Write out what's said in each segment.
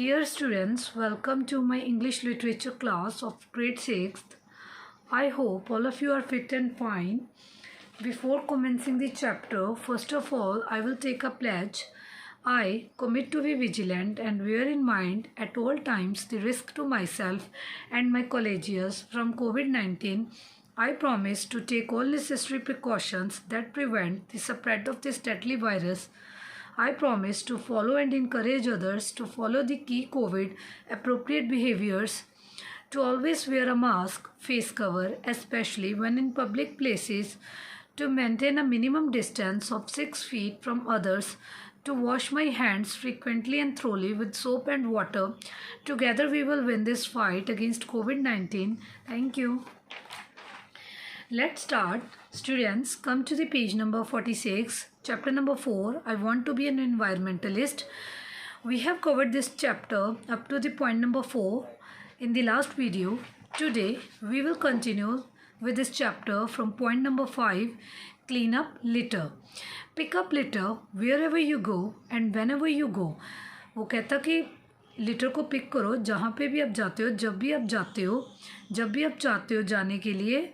Dear students, welcome to my English literature class of grade 6th. I hope all of you are fit and fine. Before commencing the chapter, first of all, I will take a pledge. I commit to be vigilant and bear in mind at all times the risk to myself and my colleagues from COVID-19. I promise to take all necessary precautions that prevent the spread of this deadly virus. I promise to follow and encourage others to follow the key COVID appropriate behaviors, to always wear a mask, face cover, especially when in public places, to maintain a minimum distance of 6 feet from others, to wash my hands frequently and thoroughly with soap and water. Together we will win this fight against COVID-19. Thank you. Let's start. Students, come to the page number 46, chapter number 4. I want to be an environmentalist. We have covered this chapter up to the point number 4 in the last video. Today, we will continue with this chapter from point number 5, clean up litter. Pick up litter wherever you go and whenever you go. वो कहता कि litre को pick करो जहाँ पे भी आप जाते हो, जब भी आप जाते हो, जब भी आप चाहते हो जाने के लिए,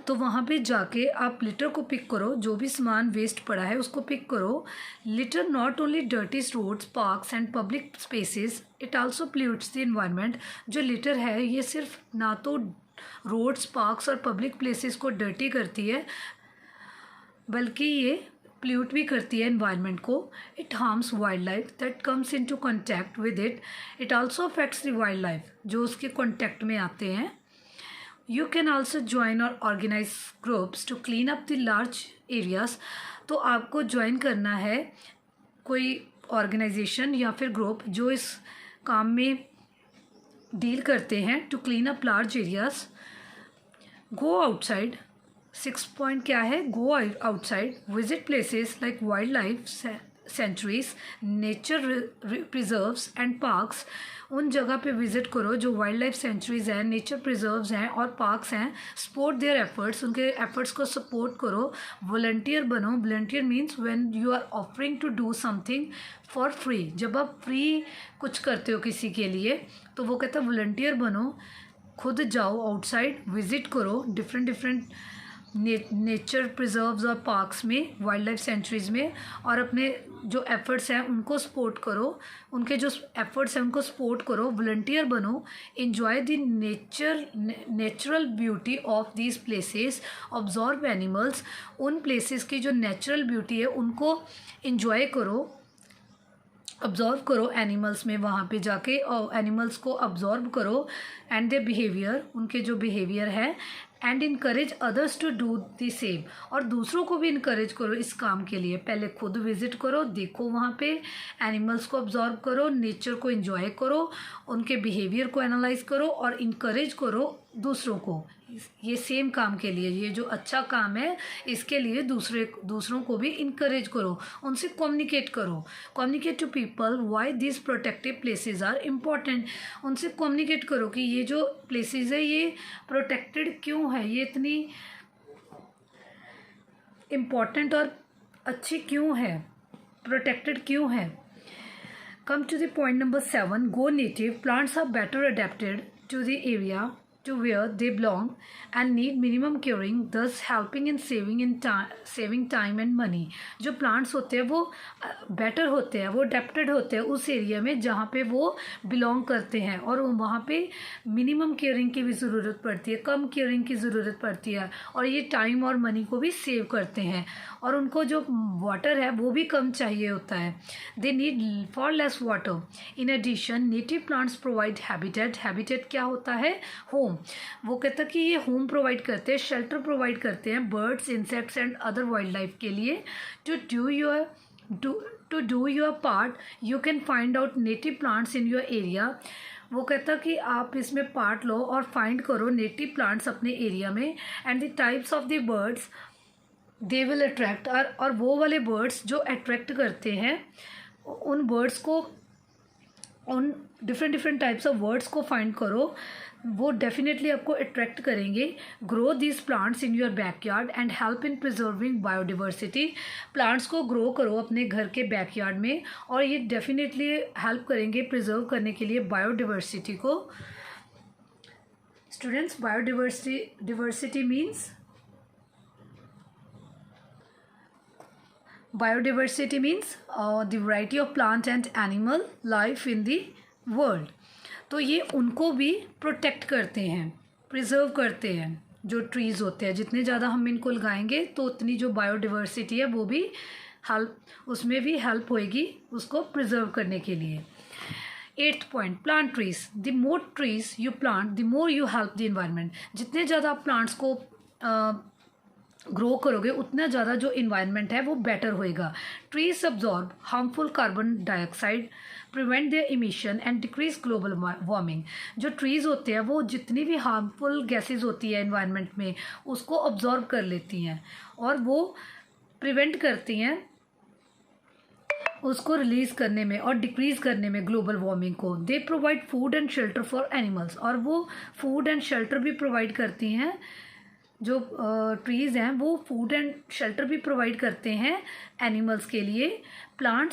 तो वहाँ पे जाके आप लिटर को पिक करो. जो भी सामान वेस्ट पड़ा है उसको पिक करो. Litter not only dirties roads, parks and public spaces, it also pollutes the environment. जो लिटर है ये सिर्फ ना तो रोड्स, पार्क्स और पब्लिक प्लेसेस को डर्टी करती है, बल्कि ये पोल्यूट भी करती है एनवायरनमेंट को. It harms wild life that comes into contact with it. It also affects the wild life जो उसके कॉन्टैक्ट में आते हैं. You can also join or organize groups to clean up the large areas. तो आपको join करना है कोई ऑर्गेनाइजेशन या फिर ग्रुप जो इस काम में डील करते हैं. To clean up large areas. Go outside. 6 point क्या है? Go outside. Visit places like wildlife sanctuaries, nature preserves and parks. उन जगह पे विज़िट करो जो वाइल्ड लाइफ सेंचुरीज़ हैं, नेचर प्रिजर्व्स हैं और पार्क्स हैं. Support their efforts. उनके एफर्ट्स को सपोर्ट करो. वॉलंटियर बनो. Volunteer means when you are offering to do something for free. जब आप फ्री कुछ करते हो किसी के लिए तो वो कहता है वॉलंटियर बनो. खुद जाओ आउटसाइड, विज़िट करो डिफरेंट नेचर प्रिजर्व्स और पार्क्स में, वाइल्ड लाइफ सेंचुरीज़ में, और अपने जो एफ़र्ट्स हैं उनको सपोर्ट करो. उनके जो एफ़र्ट्स हैं उनको सपोर्ट करो. वॉलंटियर बनो. Enjoy the natural beauty of these places. Observe animals. उन प्लेसेस की जो नेचुरल ब्यूटी है उनको एंजॉय करो, ऑब्जर्व करो एनिमल्स में. वहाँ पे जाके और एनिमल्स को ऑब्जर्व करो एंड दे बिहेवियर, उनके जो बिहेवियर है. And encourage others to do the same. और दूसरों को भी इनकरेज करो इस काम के लिए. पहले खुद विज़िट करो, देखो वहाँ पे एनिमल्स को ऑब्जर्व करो, नेचर को एंजॉय करो, उनके बिहेवियर को एनालाइज करो और इनकरेज करो दूसरों को ये सेम काम के लिए. ये जो अच्छा काम है इसके लिए दूसरों को भी इनकरेज करो, उनसे कम्युनिकेट करो. Communicate to people why this protective places are important. उनसे कम्युनिकेट करो कि ये जो प्लेसेस है ये प्रोटेक्टेड क्यों है, ये इतनी इम्पॉर्टेंट और अच्छी क्यों है, प्रोटेक्टेड क्यों है. Come to the point number 7. Go native. Plants are better adapted to the area to where they belong and need minimum caring, thus helping in saving time and money. जो plants होते हैं वो better होते हैं, वो adapted होते हैं उस एरिया में जहाँ पे वो बिलोंग करते हैं, और वहाँ पे मिनिमम केयरिंग की भी ज़रूरत पड़ती है, कम केयरिंग की ज़रूरत पड़ती है, और ये टाइम और मनी को भी सेव करते हैं. और उनको जो वाटर है वो भी कम चाहिए होता है. They need for less water. In addition native plants provide habitat. Habitat क्या होता है? होम. वो कहता कि ये होम प्रोवाइड करते हैं, शेल्टर प्रोवाइड करते हैं birds, insects and other wildlife के लिए. To do your part you can find out native plants in your area. वो कहता कि आप इसमें पार्ट लो और फाइंड करो नेटिव प्लांट्स अपने एरिया में. And the types of the birds they will attract. और वो वाले बर्ड्स जो अट्रैक्ट करते हैं उन बर्ड्स को उन डिफरेंट टाइप्स ऑफ वर्ड्स को फाइंड करो, वो डेफिनेटली आपको अट्रैक्ट करेंगे। Grow these plants in your backyard and help in preserving biodiversity. Plants को ग्रो करो अपने घर के बैकयार्ड में और ये डेफिनेटली हेल्प करेंगे प्रिजर्व करने के लिए बायोडिवर्सिटी को। Students, biodiversity means the variety of plant and animal life in the world। तो ये उनको भी प्रोटेक्ट करते हैं, प्रिजर्व करते हैं। जो ट्रीज़ होते हैं, जितने ज़्यादा हम इनको लगाएंगे तो उतनी जो बायोडिवर्सिटी है वो भी उसमें भी हेल्प होएगी उसको प्रिजर्व करने के लिए। 8th point, plant trees. The more trees you plant the more you help the environment. जितने ज़्यादा आप प्लांट्स को ग्रो करोगे उतना ज़्यादा जो इन्वायरमेंट है वो बेटर होएगा। Trees absorb harmful carbon dioxide, prevent there emission and decrease global warming. जो ट्रीज़ होते हैं वो जितनी भी हार्मफुल गैसेस होती है इन्वायरमेंट में उसको अब्जॉर्ब कर लेती हैं और वो प्रिवेंट करती हैं उसको रिलीज़ करने में और डिक्रीज़ करने में ग्लोबल वार्मिंग को। They provide food and shelter for animals, और वो फूड एंड शेल्टर भी प्रोवाइड करती हैं। जो ट्रीज़ हैं वो फूड एंड शेल्टर भी प्रोवाइड करते हैं एनिमल्स के लिए। Plant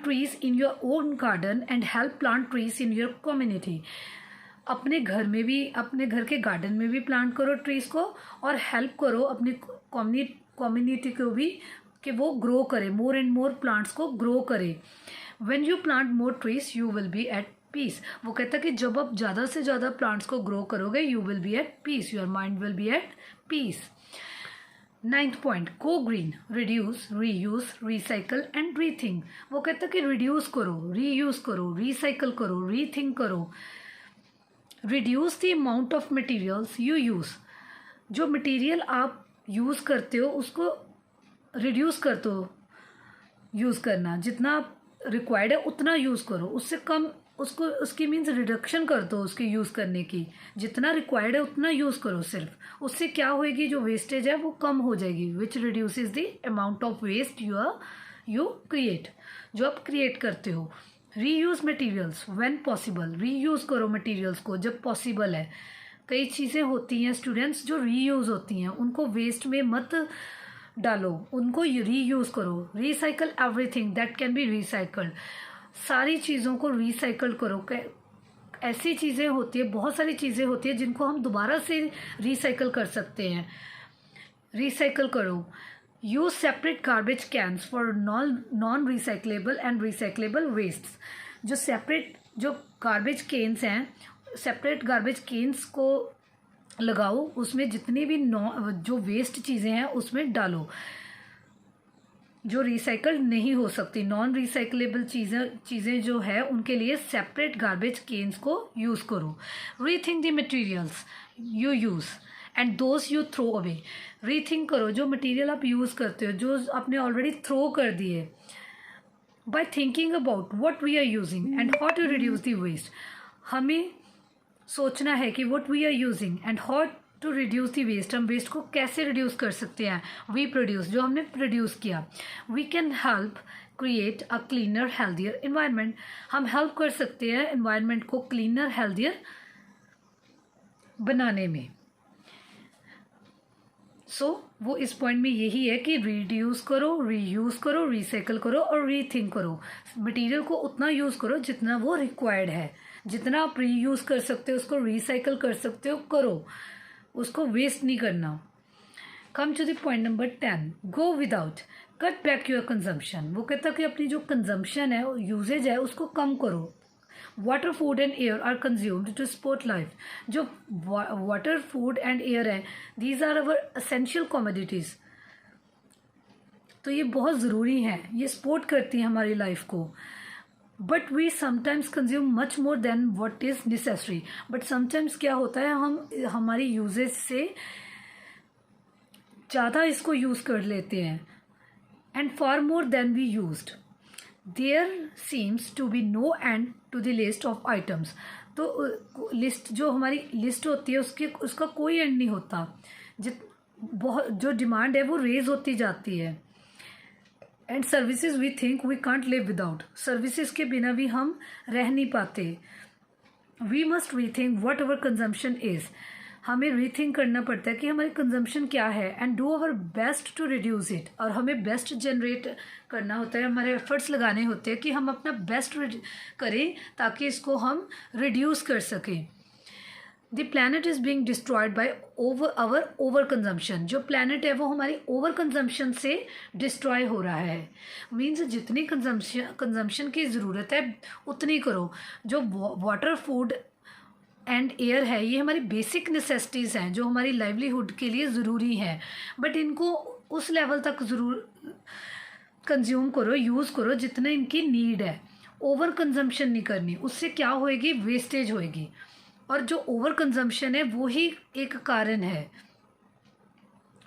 trees in your own garden and help plant trees in your community. अपने घर में भी, अपने घर के गार्डन में भी प्लांट करो ट्रीज़ को और हेल्प करो अपनी कम्युनिटी को भी कि वो ग्रो करे, मोर एंड मोर प्लांट्स को ग्रो करे। When you plant more trees you will be at peace. वो कहता है कि जब आप ज़्यादा से ज़्यादा प्लांट्स को ग्रो करोगे you will be at peace, your mind will be at peace. 9th point, go green, reduce, reuse, recycle and rethink. वो कहता है कि रिड्यूस करो, रीयूज करो, रिसाइकल करो, रीथिंक करो। Reduce the amount of materials you use. जो material आप यूज़ करते हो उसको रिड्यूस कर दो, यूज़ करना जितना रिक्वायर्ड है उतना यूज़ करो, उससे कम उसको उसकी मीन्स रिडक्शन कर दो उसके यूज़ करने की। जितना रिक्वायर्ड है उतना यूज़ करो सिर्फ, उससे क्या होएगी जो वेस्टेज है वो कम हो जाएगी। Which reduces the amount of waste you create, जो आप क्रिएट करते हो। Reuse materials when possible, reuse करो मटेरियल्स को जब पॉसिबल है। कई चीज़ें होती हैं स्टूडेंट्स जो रीयूज़ होती हैं, उनको वेस्ट में मत डालो, उनको रीयूज़ करो। Recycle everything that can be recycled. सारी चीज़ों को रिसाइकल करो। ऐसी चीज़ें होती है, बहुत सारी चीज़ें होती है जिनको हम दोबारा से रिसाइकल कर सकते हैं। रिसाइकल करो। Use separate garbage cans for non recyclable and recyclable waste. जो सेपरेट जो गार्बेज केन्स हैं, सेपरेट गार्बेज केन्स को लगाओ, उसमें जितनी भी जो वेस्ट चीज़ें हैं उसमें डालो जो रिसाइकल नहीं हो सकती। नॉन रिसाइकलेबल चीज़ें जो है उनके लिए सेपरेट गार्बेज केन्स को यूज़ करो। Rethink the materials you use and those you throw away. Rethink करो जो मटेरियल आप यूज़ करते हो, जो आपने ऑलरेडी थ्रो कर दिए। By thinking about what we are using and how to reduce the waste. हमें सोचना है कि what we are using and how to reduce the waste. हम वेस्ट को कैसे रिड्यूस कर सकते हैं। वी प्रोड्यूस, जो हमने प्रोड्यूस किया। We can help create a cleaner healthier environment. हम हेल्प कर सकते हैं इन्वायरमेंट को क्लीनर हेल्दियर बनाने में। वो इस पॉइंट में यही है कि रिड्यूस करो, रीयूज़ करो, रिसाइकल करो और रीथिंक करो। मटेरियल को उतना यूज़ करो जितना वो रिक्वायर्ड है। जितना आप रीयूज़ कर सकते हो उसको रिसाइकल कर सकते हो, करो, उसको वेस्ट नहीं करना। Come to the point number 10, go without, cut back your consumption. वो कहता है कि अपनी जो कंजम्पशन है, यूजेज है, उसको कम करो। Water, food and air are consumed to support life. जो वाटर, फूड एंड एयर है, these are our essential commodities. तो ये बहुत ज़रूरी है, ये सपोर्ट करती है हमारी लाइफ को। But we sometimes consume much more than what is necessary. But sometimes क्या होता है, हम हमारी यूजेज से ज़्यादा इसको यूज़ कर लेते हैं। And far more than we used. There seems to be no end to the list of items. तो लिस्ट, जो हमारी लिस्ट होती है उसका कोई एंड नहीं होता। बहुत जो डिमांड है वो रेज होती जाती है। And services we think we can't live without, services के बिना भी हम रह नहीं पाते। We must rethink what our consumption is, हमें रीथिंक करना पड़ता है कि हमारी कंजम्पशन क्या है, and do our best to reduce it, और हमें बेस्ट जनरेट करना होता है, हमारे एफर्ट्स लगाने होते हैं कि हम अपना बेस्ट करें ताकि इसको हम रिड्यूस कर सकें। The planet is being destroyed bye over consumption, जो प्लानट है वो हमारी ओवर कंजम्पशन से डिस्ट्रॉय हो रहा है। मीन्स जितनी कंजम्पशन की ज़रूरत है उतनी करो। जो वाटर, फूड एंड एयर है, ये हमारी बेसिक नेसेसिटीज़ हैं जो हमारी लाइवलीहुड के लिए ज़रूरी हैं, बट इनको उस लेवल तक ज़रूर कंज्यूम करो, यूज़ करो जितना इनकी नीड है। ओवर कंजम्पशन नहीं करनी, उससे क्या होएगी, वेस्टेज होएगी, और जो ओवर कंजम्पशन है वो ही एक कारण है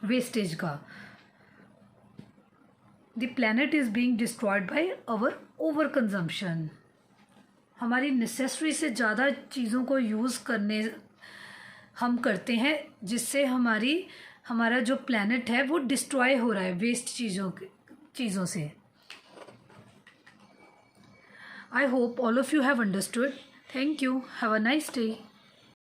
वेस्टेज का। The planet is being destroyed by our overconsumption, हमारी नेसेसरी से ज़्यादा चीज़ों को यूज़ हम करते हैं, जिससे हमारा जो प्लैनेट है वो डिस्ट्रॉय हो रहा है वेस्ट चीज़ों से। I hope all of you have understood. Thank you, have a nice day.